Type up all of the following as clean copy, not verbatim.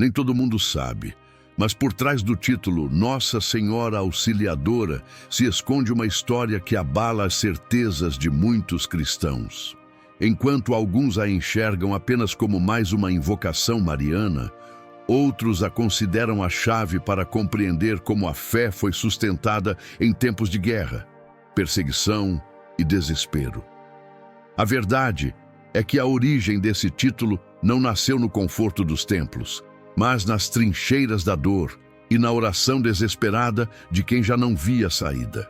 Nem todo mundo sabe, mas por trás do título Nossa Senhora Auxiliadora se esconde uma história que abala as certezas de muitos cristãos. Enquanto alguns a enxergam apenas como mais uma invocação mariana, outros a consideram a chave para compreender como a fé foi sustentada em tempos de guerra, perseguição e desespero. A verdade é que a origem desse título não nasceu no conforto dos templos, mas nas trincheiras da dor e na oração desesperada de quem já não via saída.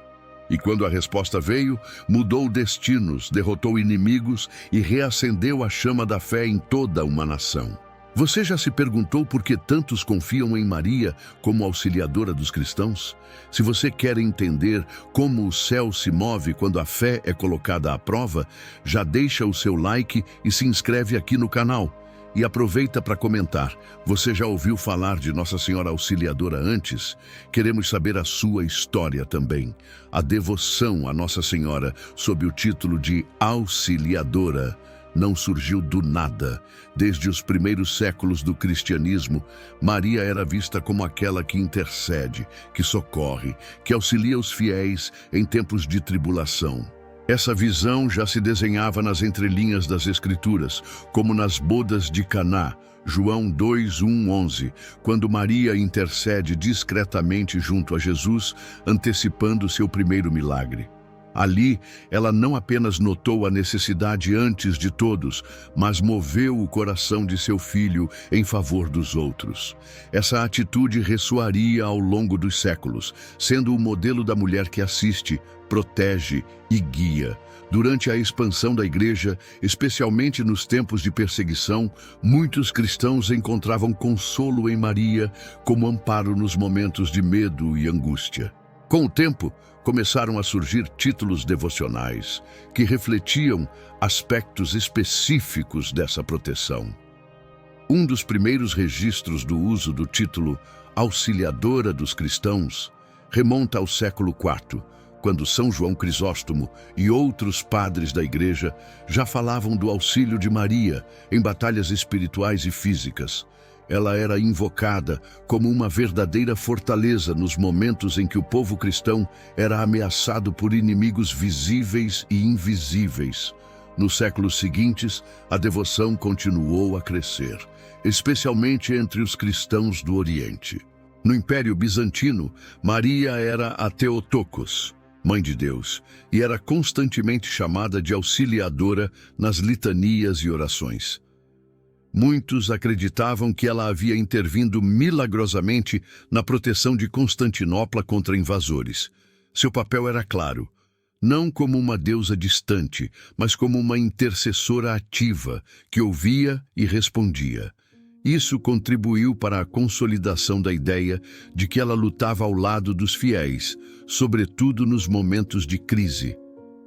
E quando a resposta veio, mudou destinos, derrotou inimigos e reacendeu a chama da fé em toda uma nação. Você já se perguntou por que tantos confiam em Maria como auxiliadora dos cristãos? Se você quer entender como o céu se move quando a fé é colocada à prova, já deixa o seu like e se inscreve aqui no canal. E aproveita para comentar. Você já ouviu falar de Nossa Senhora Auxiliadora antes? Queremos saber a sua história também. A devoção a Nossa Senhora, sob o título de Auxiliadora, não surgiu do nada. Desde os primeiros séculos do cristianismo, Maria era vista como aquela que intercede, que socorre, que auxilia os fiéis em tempos de tribulação. Essa visão já se desenhava nas entrelinhas das Escrituras, como nas bodas de Caná, João 2:1-11, quando Maria intercede discretamente junto a Jesus, antecipando seu primeiro milagre. Ali, ela não apenas notou a necessidade antes de todos, mas moveu o coração de seu filho em favor dos outros. Essa atitude ressoaria ao longo dos séculos, sendo o modelo da mulher que assiste, protege e guia. Durante a expansão da igreja, especialmente nos tempos de perseguição, muitos cristãos encontravam consolo em Maria como amparo nos momentos de medo e angústia. Com o tempo, começaram a surgir títulos devocionais que refletiam aspectos específicos dessa proteção. Um dos primeiros registros do uso do título Auxiliadora dos Cristãos remonta ao século IV, quando São João Crisóstomo e outros padres da Igreja já falavam do auxílio de Maria em batalhas espirituais e físicas. Ela era invocada como uma verdadeira fortaleza nos momentos em que o povo cristão era ameaçado por inimigos visíveis e invisíveis. Nos séculos seguintes, a devoção continuou a crescer, especialmente entre os cristãos do Oriente. No Império Bizantino, Maria era a Theotokos, Mãe de Deus, e era constantemente chamada de auxiliadora nas litanias e orações. Muitos acreditavam que ela havia intervindo milagrosamente na proteção de Constantinopla contra invasores. Seu papel era claro, não como uma deusa distante, mas como uma intercessora ativa que ouvia e respondia. Isso contribuiu para a consolidação da ideia de que ela lutava ao lado dos fiéis, sobretudo nos momentos de crise.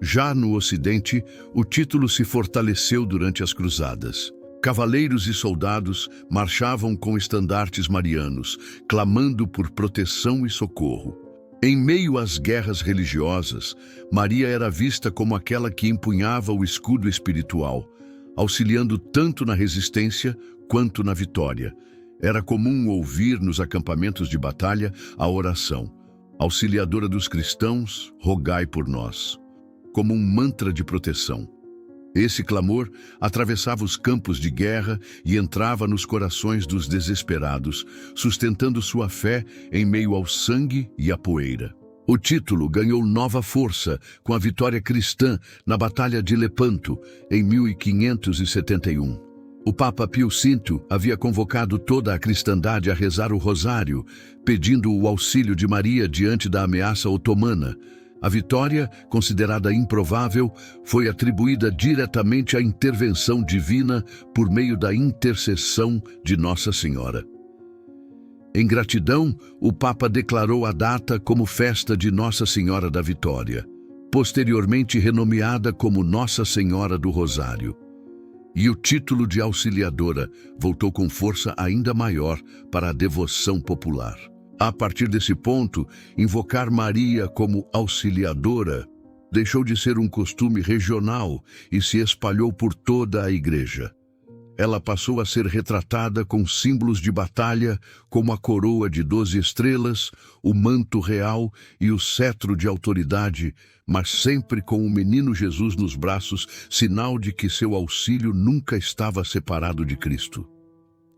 Já no Ocidente, o título se fortaleceu durante as cruzadas. Cavaleiros e soldados marchavam com estandartes marianos, clamando por proteção e socorro. Em meio às guerras religiosas, Maria era vista como aquela que empunhava o escudo espiritual, auxiliando tanto na resistência quanto na vitória. Era comum ouvir nos acampamentos de batalha a oração: Auxiliadora dos cristãos, rogai por nós, como um mantra de proteção. Esse clamor atravessava os campos de guerra e entrava nos corações dos desesperados, sustentando sua fé em meio ao sangue e à poeira. O título ganhou nova força com a vitória cristã na Batalha de Lepanto, em 1571. O Papa Pio V havia convocado toda a cristandade a rezar o rosário, pedindo o auxílio de Maria diante da ameaça otomana. A vitória, considerada improvável, foi atribuída diretamente à intervenção divina por meio da intercessão de Nossa Senhora. Em gratidão, o Papa declarou a data como festa de Nossa Senhora da Vitória, posteriormente renomeada como Nossa Senhora do Rosário. E o título de auxiliadora voltou com força ainda maior para a devoção popular. A partir desse ponto, invocar Maria como auxiliadora deixou de ser um costume regional e se espalhou por toda a Igreja. ela passou a ser retratada com símbolos de batalha, como a coroa de 12 estrelas, o manto real e o cetro de autoridade, mas sempre com o menino Jesus nos braços, sinal de que seu auxílio nunca estava separado de Cristo.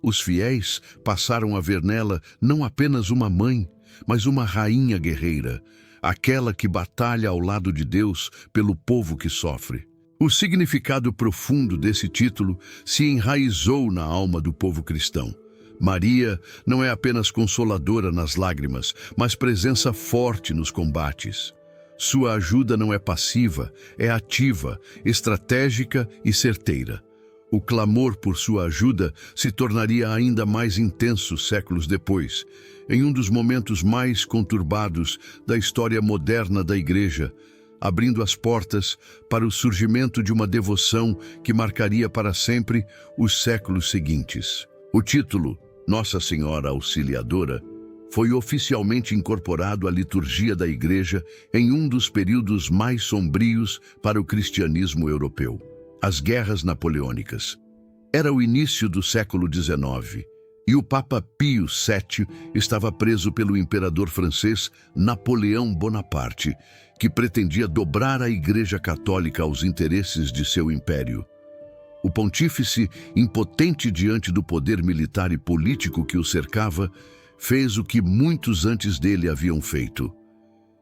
Os fiéis passaram a ver nela não apenas uma mãe, mas uma rainha guerreira, aquela que batalha ao lado de Deus pelo povo que sofre. O significado profundo desse título se enraizou na alma do povo cristão. Maria não é apenas consoladora nas lágrimas, mas presença forte nos combates. Sua ajuda não é passiva, é ativa, estratégica e certeira. O clamor por sua ajuda se tornaria ainda mais intenso séculos depois, em um dos momentos mais conturbados da história moderna da Igreja, abrindo as portas para o surgimento de uma devoção que marcaria para sempre os séculos seguintes. O título, Nossa Senhora Auxiliadora, foi oficialmente incorporado à liturgia da Igreja em um dos períodos mais sombrios para o cristianismo europeu, as Guerras Napoleônicas. Era o início do século XIX, e o Papa Pio VII estava preso pelo imperador francês Napoleão Bonaparte, que pretendia dobrar a Igreja Católica aos interesses de seu império. O pontífice, impotente diante do poder militar e político que o cercava, fez o que muitos antes dele haviam feito.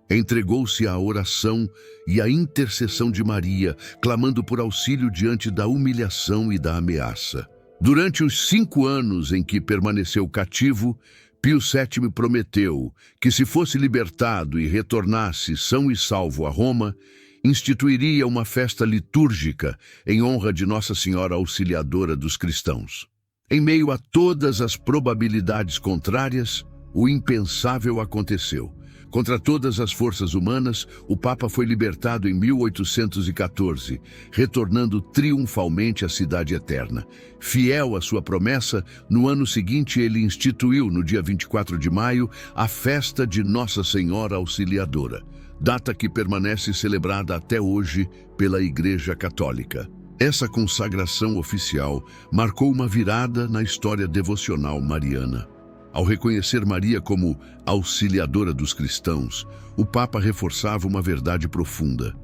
Entregou-se à oração e à intercessão de Maria, clamando por auxílio diante da humilhação e da ameaça. Durante os 5 anos em que permaneceu cativo, Pio VII prometeu que, se fosse libertado e retornasse são e salvo a Roma, instituiria uma festa litúrgica em honra de Nossa Senhora Auxiliadora dos cristãos. Em meio a todas as probabilidades contrárias, o impensável aconteceu. Contra todas as forças humanas, o Papa foi libertado em 1814, retornando triunfalmente à Cidade Eterna. Fiel à sua promessa, no ano seguinte ele instituiu, no dia 24 de maio, a festa de Nossa Senhora Auxiliadora, data que permanece celebrada até hoje pela Igreja Católica. Essa consagração oficial marcou uma virada na história devocional mariana. Ao reconhecer Maria como auxiliadora dos cristãos, o Papa reforçava uma verdade profunda.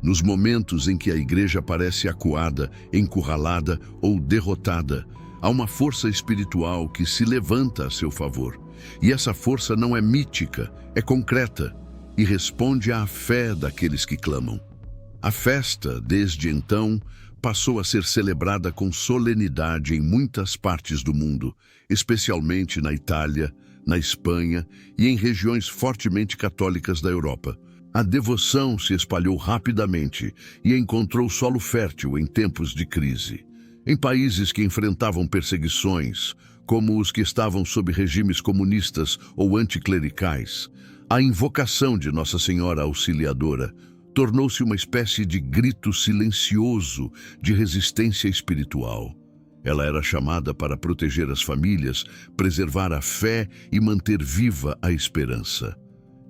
Nos momentos em que a Igreja parece acuada, encurralada ou derrotada, há uma força espiritual que se levanta a seu favor. E essa força não é mítica, é concreta e responde à fé daqueles que clamam. A festa, desde então, passou a ser celebrada com solenidade em muitas partes do mundo, especialmente na Itália, na Espanha e em regiões fortemente católicas da Europa. A devoção se espalhou rapidamente e encontrou solo fértil em tempos de crise. Em países que enfrentavam perseguições, como os que estavam sob regimes comunistas ou anticlericais, a invocação de Nossa Senhora Auxiliadora tornou-se uma espécie de grito silencioso de resistência espiritual. Ela era chamada para proteger as famílias, preservar a fé e manter viva a esperança.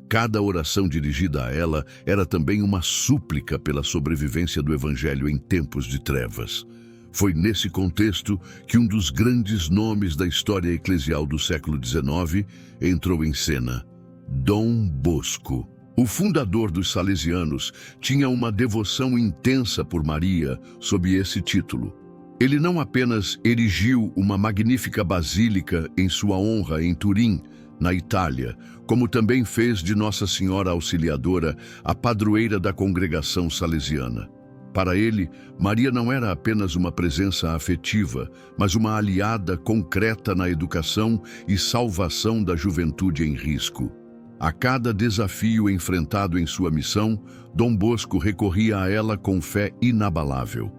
Cada oração dirigida a ela era também uma súplica pela sobrevivência do Evangelho em tempos de trevas. Foi nesse contexto que um dos grandes nomes da história eclesial do século XIX entrou em cena: Dom Bosco. O fundador dos salesianos tinha uma devoção intensa por Maria sob esse título. Ele não apenas erigiu uma magnífica basílica em sua honra em Turim, na Itália, como também fez de Nossa Senhora Auxiliadora a padroeira da congregação salesiana. Para ele, Maria não era apenas uma presença afetiva, mas uma aliada concreta na educação e salvação da juventude em risco. A cada desafio enfrentado em sua missão, Dom Bosco recorria a ela com fé inabalável.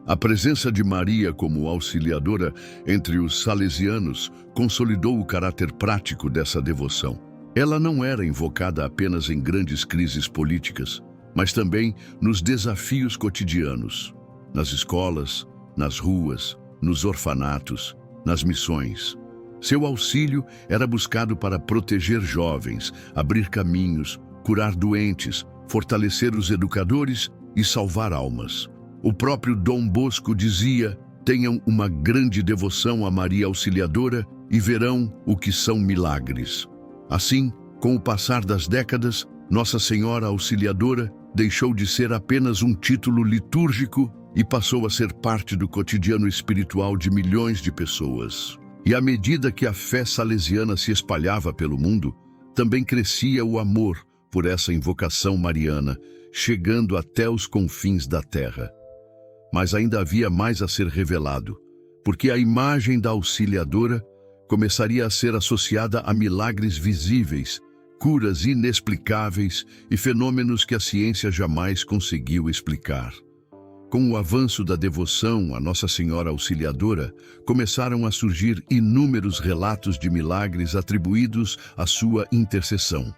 A presença de Maria como auxiliadora entre os salesianos consolidou o caráter prático dessa devoção. Ela não era invocada apenas em grandes crises políticas, mas também nos desafios cotidianos, nas escolas, nas ruas, nos orfanatos, nas missões. Seu auxílio era buscado para proteger jovens, abrir caminhos, curar doentes, fortalecer os educadores e salvar almas. O próprio Dom Bosco dizia: Tenham uma grande devoção a Maria Auxiliadora e verão o que são milagres. Assim, com o passar das décadas, Nossa Senhora Auxiliadora deixou de ser apenas um título litúrgico e passou a ser parte do cotidiano espiritual de milhões de pessoas. E à medida que a fé salesiana se espalhava pelo mundo, também crescia o amor por essa invocação mariana, chegando até os confins da terra. Mas ainda havia mais a ser revelado, porque a imagem da Auxiliadora começaria a ser associada a milagres visíveis, curas inexplicáveis e fenômenos que a ciência jamais conseguiu explicar. Com o avanço da devoção a Nossa Senhora Auxiliadora, começaram a surgir inúmeros relatos de milagres atribuídos à sua intercessão.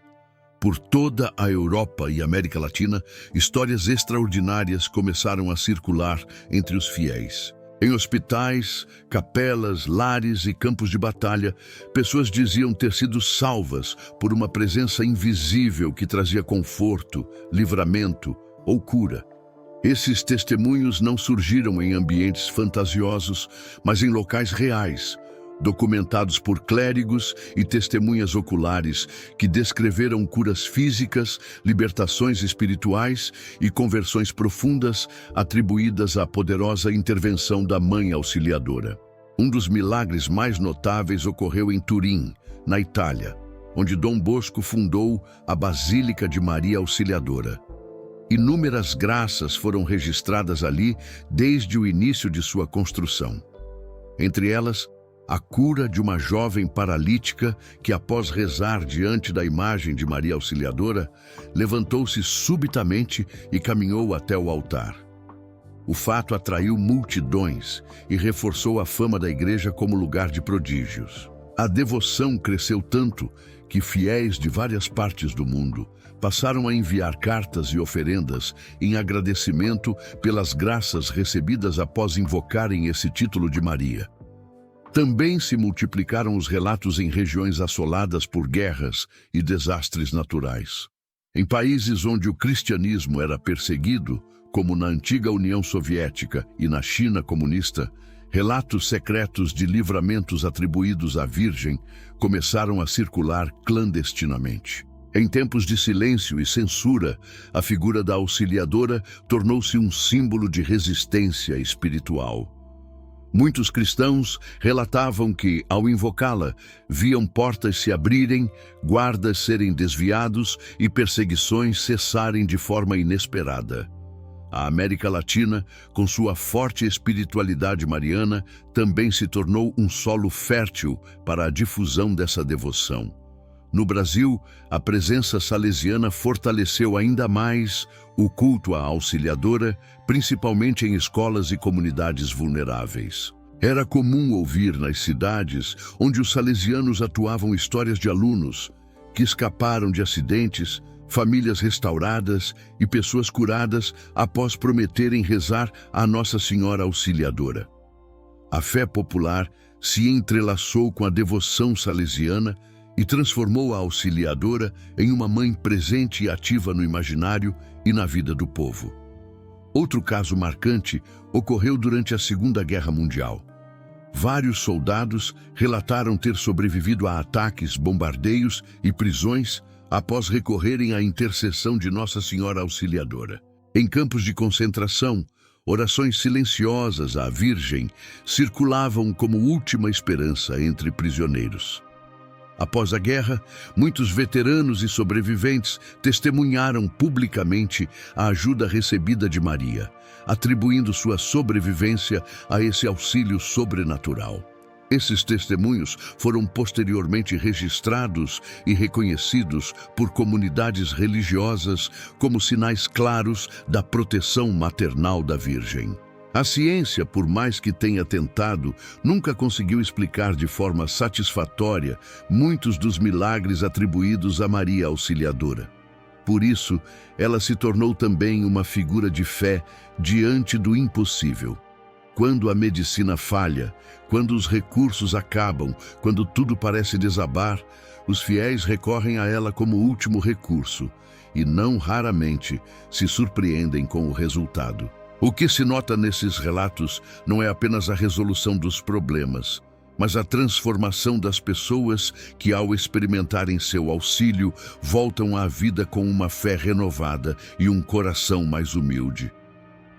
Por toda a Europa e América Latina, histórias extraordinárias começaram a circular entre os fiéis. Em hospitais, capelas, lares e campos de batalha, pessoas diziam ter sido salvas por uma presença invisível que trazia conforto, livramento ou cura. Esses testemunhos não surgiram em ambientes fantasiosos, mas em locais reais, documentados por clérigos e testemunhas oculares que descreveram curas físicas, libertações espirituais e conversões profundas atribuídas à poderosa intervenção da Mãe Auxiliadora. Um dos milagres mais notáveis ocorreu em Turim, na Itália, onde Dom Bosco fundou a Basílica de Maria Auxiliadora. Inúmeras graças foram registradas ali desde o início de sua construção. Entre elas, a cura de uma jovem paralítica que, após rezar diante da imagem de Maria Auxiliadora, levantou-se subitamente e caminhou até o altar. O fato atraiu multidões e reforçou a fama da igreja como lugar de prodígios. A devoção cresceu tanto que fiéis de várias partes do mundo passaram a enviar cartas e oferendas em agradecimento pelas graças recebidas após invocarem esse título de Maria. Também se multiplicaram os relatos em regiões assoladas por guerras e desastres naturais. Em países onde o cristianismo era perseguido, como na antiga União Soviética e na China comunista, relatos secretos de livramentos atribuídos à Virgem começaram a circular clandestinamente. Em tempos de silêncio e censura, a figura da Auxiliadora tornou-se um símbolo de resistência espiritual. Muitos cristãos relatavam que, ao invocá-la, viam portas se abrirem, guardas serem desviados e perseguições cessarem de forma inesperada. A América Latina, com sua forte espiritualidade mariana, também se tornou um solo fértil para a difusão dessa devoção. No Brasil, a presença salesiana fortaleceu ainda mais o culto à Auxiliadora, principalmente em escolas e comunidades vulneráveis. Era comum ouvir nas cidades onde os salesianos atuavam histórias de alunos que escaparam de acidentes, famílias restauradas e pessoas curadas após prometerem rezar à Nossa Senhora Auxiliadora. A fé popular se entrelaçou com a devoção salesiana e transformou a Auxiliadora em uma mãe presente e ativa no imaginário e na vida do povo. Outro caso marcante ocorreu durante a Segunda Guerra Mundial. Vários soldados relataram ter sobrevivido a ataques, bombardeios e prisões após recorrerem à intercessão de Nossa Senhora Auxiliadora. Em campos de concentração, orações silenciosas à Virgem circulavam como última esperança entre prisioneiros. Após a guerra, muitos veteranos e sobreviventes testemunharam publicamente a ajuda recebida de Maria, atribuindo sua sobrevivência a esse auxílio sobrenatural. Esses testemunhos foram posteriormente registrados e reconhecidos por comunidades religiosas como sinais claros da proteção maternal da Virgem. A ciência, por mais que tenha tentado, nunca conseguiu explicar de forma satisfatória muitos dos milagres atribuídos a Maria Auxiliadora. Por isso, ela se tornou também uma figura de fé diante do impossível. Quando a medicina falha, quando os recursos acabam, quando tudo parece desabar, os fiéis recorrem a ela como último recurso e não raramente se surpreendem com o resultado. O que se nota nesses relatos não é apenas a resolução dos problemas, mas a transformação das pessoas que, ao experimentarem seu auxílio, voltam à vida com uma fé renovada e um coração mais humilde.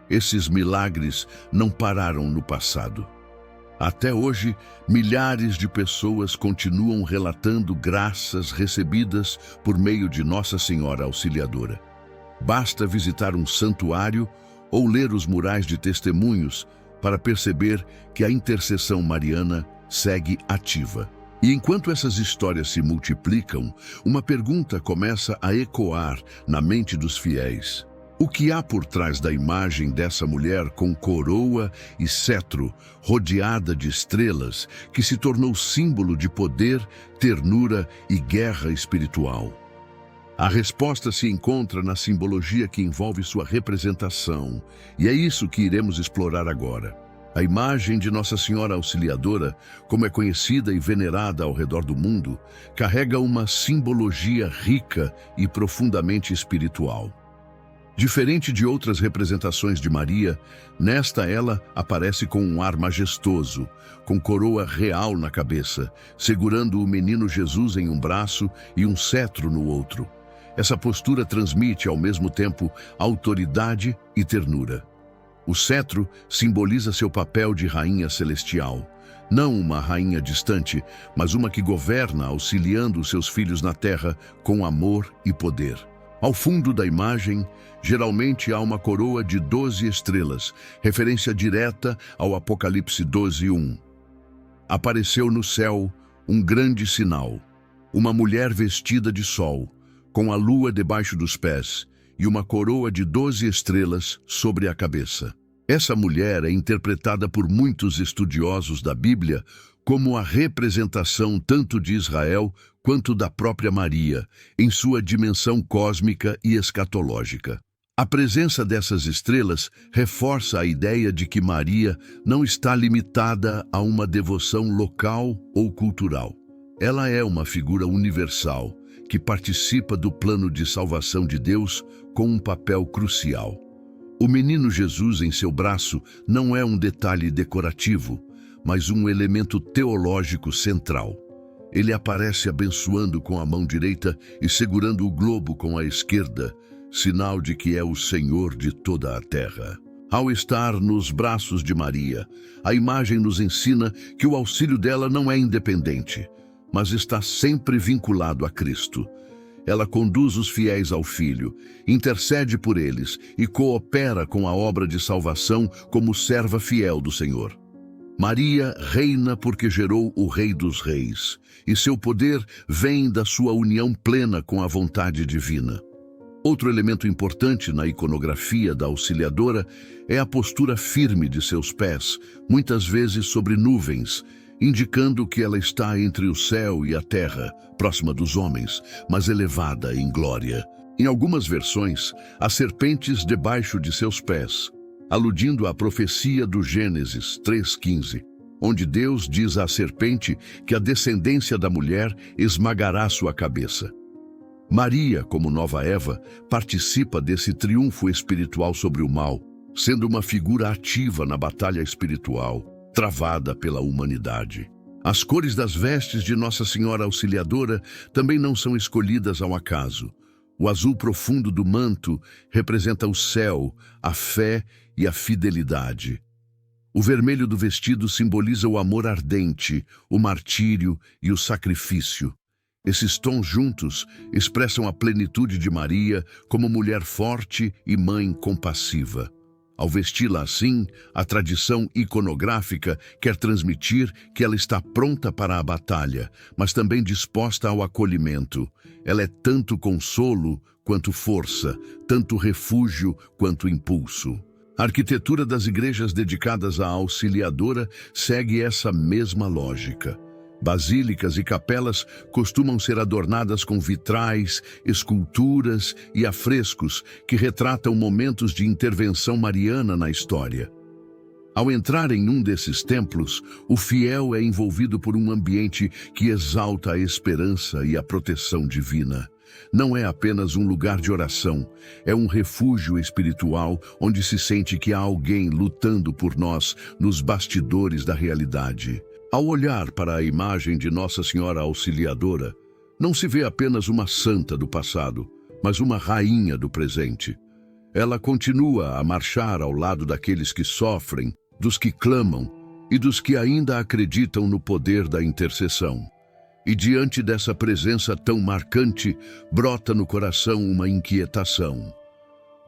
Esses milagres não pararam no passado. Até hoje, milhares de pessoas continuam relatando graças recebidas por meio de Nossa Senhora Auxiliadora. Basta visitar um santuário ou ler os murais de testemunhos para perceber que a intercessão mariana segue ativa. E enquanto essas histórias se multiplicam, uma pergunta começa a ecoar na mente dos fiéis. O que há por trás da imagem dessa mulher com coroa e cetro, rodeada de estrelas, que se tornou símbolo de poder, ternura e guerra espiritual? A resposta se encontra na simbologia que envolve sua representação, e é isso que iremos explorar agora. A imagem de Nossa Senhora Auxiliadora, como é conhecida e venerada ao redor do mundo, carrega uma simbologia rica e profundamente espiritual. Diferente de outras representações de Maria, nesta ela aparece com um ar majestoso, com coroa real na cabeça, segurando o menino Jesus em um braço e um cetro no outro. Essa postura transmite, ao mesmo tempo, autoridade e ternura. O cetro simboliza seu papel de rainha celestial. Não uma rainha distante, mas uma que governa, auxiliando seus filhos na terra com amor e poder. Ao fundo da imagem, geralmente há uma coroa de 12 estrelas, referência direta ao Apocalipse 12:1. Apareceu no céu um grande sinal, uma mulher vestida de sol, com a lua debaixo dos pés e uma coroa de 12 estrelas sobre a cabeça. Essa mulher é interpretada por muitos estudiosos da Bíblia como a representação tanto de Israel quanto da própria Maria, em sua dimensão cósmica e escatológica. A presença dessas estrelas reforça a ideia de que Maria não está limitada a uma devoção local ou cultural. Ela é uma figura universal, que participa do plano de salvação de Deus com um papel crucial. O menino Jesus em seu braço não é um detalhe decorativo, mas um elemento teológico central. Ele aparece abençoando com a mão direita e segurando o globo com a esquerda, sinal de que é o Senhor de toda a terra. Ao estar nos braços de Maria, a imagem nos ensina que o auxílio dela não é independente, mas está sempre vinculado a Cristo. Ela conduz os fiéis ao Filho, intercede por eles e coopera com a obra de salvação como serva fiel do Senhor. Maria reina porque gerou o Rei dos Reis, e seu poder vem da sua união plena com a vontade divina. Outro elemento importante na iconografia da Auxiliadora é a postura firme de seus pés, muitas vezes sobre nuvens, indicando que ela está entre o céu e a terra, próxima dos homens, mas elevada em glória. Em algumas versões, há serpentes debaixo de seus pés, aludindo à profecia do Gênesis 3:15, onde Deus diz à serpente que a descendência da mulher esmagará sua cabeça. Maria, como nova Eva, participa desse triunfo espiritual sobre o mal, sendo uma figura ativa na batalha espiritual, travada pela humanidade. As cores das vestes de Nossa Senhora Auxiliadora também não são escolhidas ao acaso. O azul profundo do manto representa o céu, a fé e a fidelidade. O vermelho do vestido simboliza o amor ardente, o martírio e o sacrifício. Esses tons juntos expressam a plenitude de Maria como mulher forte e mãe compassiva. Ao vesti-la assim, a tradição iconográfica quer transmitir que ela está pronta para a batalha, mas também disposta ao acolhimento. Ela é tanto consolo quanto força, tanto refúgio quanto impulso. A arquitetura das igrejas dedicadas à Auxiliadora segue essa mesma lógica. Basílicas e capelas costumam ser adornadas com vitrais, esculturas e afrescos que retratam momentos de intervenção mariana na história. Ao entrar em um desses templos, o fiel é envolvido por um ambiente que exalta a esperança e a proteção divina. não é apenas um lugar de oração, é um refúgio espiritual onde se sente que há alguém lutando por nós nos bastidores da realidade. Ao olhar para a imagem de Nossa Senhora Auxiliadora, não se vê apenas uma santa do passado, mas uma rainha do presente. Ela continua a marchar ao lado daqueles que sofrem, dos que clamam e dos que ainda acreditam no poder da intercessão. E diante dessa presença tão marcante, brota no coração uma inquietação.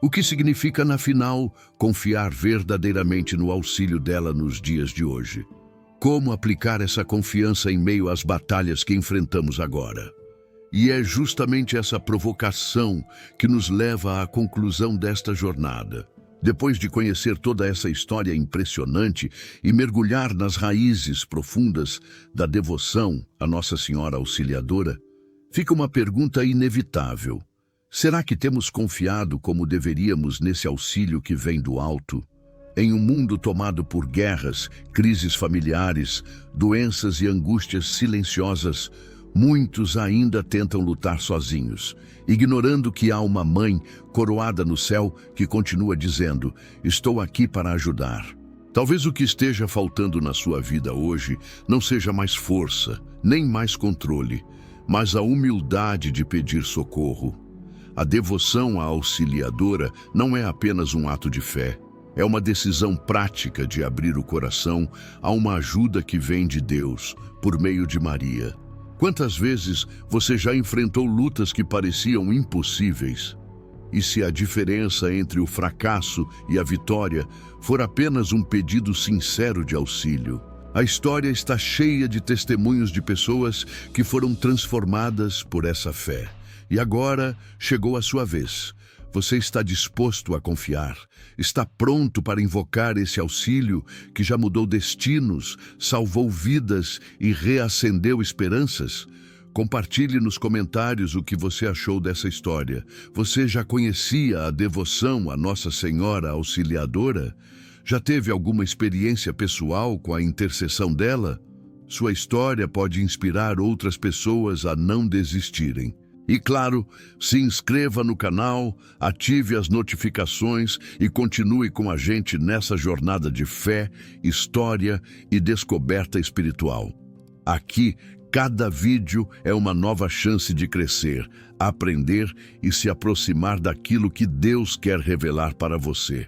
O que significa, na final, confiar verdadeiramente no auxílio dela nos dias de hoje? Como aplicar essa confiança em meio às batalhas que enfrentamos agora? E é justamente essa provocação que nos leva à conclusão desta jornada. Depois de conhecer toda essa história impressionante e mergulhar nas raízes profundas da devoção à Nossa Senhora Auxiliadora, fica uma pergunta inevitável. Será que temos confiado como deveríamos nesse auxílio que vem do alto? Em um mundo tomado por guerras, crises familiares, doenças e angústias silenciosas, muitos ainda tentam lutar sozinhos, ignorando que há uma mãe coroada no céu que continua dizendo: "Estou aqui para ajudar". Talvez o que esteja faltando na sua vida hoje não seja mais força, nem mais controle, mas a humildade de pedir socorro. A devoção à Auxiliadora não é apenas um ato de fé. É uma decisão prática de abrir o coração a uma ajuda que vem de Deus, por meio de Maria. Quantas vezes você já enfrentou lutas que pareciam impossíveis? E se a diferença entre o fracasso e a vitória for apenas um pedido sincero de auxílio? A história está cheia de testemunhos de pessoas que foram transformadas por essa fé. E agora chegou a sua vez. Você está disposto a confiar? Está pronto para invocar esse auxílio que já mudou destinos, salvou vidas e reacendeu esperanças? Compartilhe nos comentários o que você achou dessa história. Você já conhecia a devoção à Nossa Senhora Auxiliadora? Já teve alguma experiência pessoal com a intercessão dela? Sua história pode inspirar outras pessoas a não desistirem. E claro, se inscreva no canal, ative as notificações e continue com a gente nessa jornada de fé, história e descoberta espiritual. Aqui, cada vídeo é uma nova chance de crescer, aprender e se aproximar daquilo que Deus quer revelar para você.